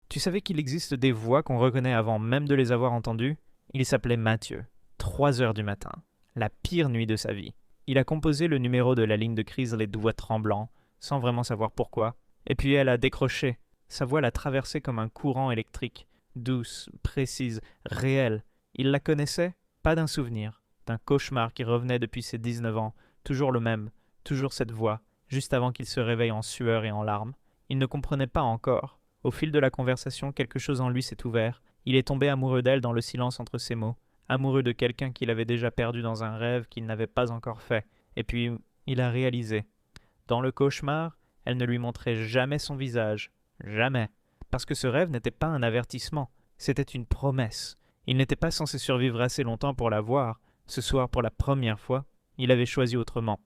Tu savais qu'il existe des voix qu'on reconnaît avant même de les avoir entendues? Il s'appelait Mathieu. 3 heures du matin. La pire nuit de sa vie. Il a composé le numéro de la ligne de crise les doigts tremblants, sans vraiment savoir pourquoi. Et puis elle a décroché. Sa voix l'a traversé comme un courant électrique. Douce, précise, réelle. Il la connaissait? Pas d'un souvenir. D'un cauchemar qui revenait depuis ses 19 ans. Toujours le même. Toujours cette voix. Juste avant qu'il se réveille en sueur et en larmes. Il ne comprenait pas encore. Au fil de la conversation, quelque chose en lui s'est ouvert. Il est tombé amoureux d'elle dans le silence entre ses mots. Amoureux de quelqu'un qu'il avait déjà perdu dans un rêve qu'il n'avait pas encore fait. Et puis, il a réalisé. Dans le cauchemar, elle ne lui montrait jamais son visage. Jamais. Parce que ce rêve n'était pas un avertissement. C'était une promesse. Il n'était pas censé survivre assez longtemps pour la voir. Ce soir, pour la première fois, il avait choisi autrement.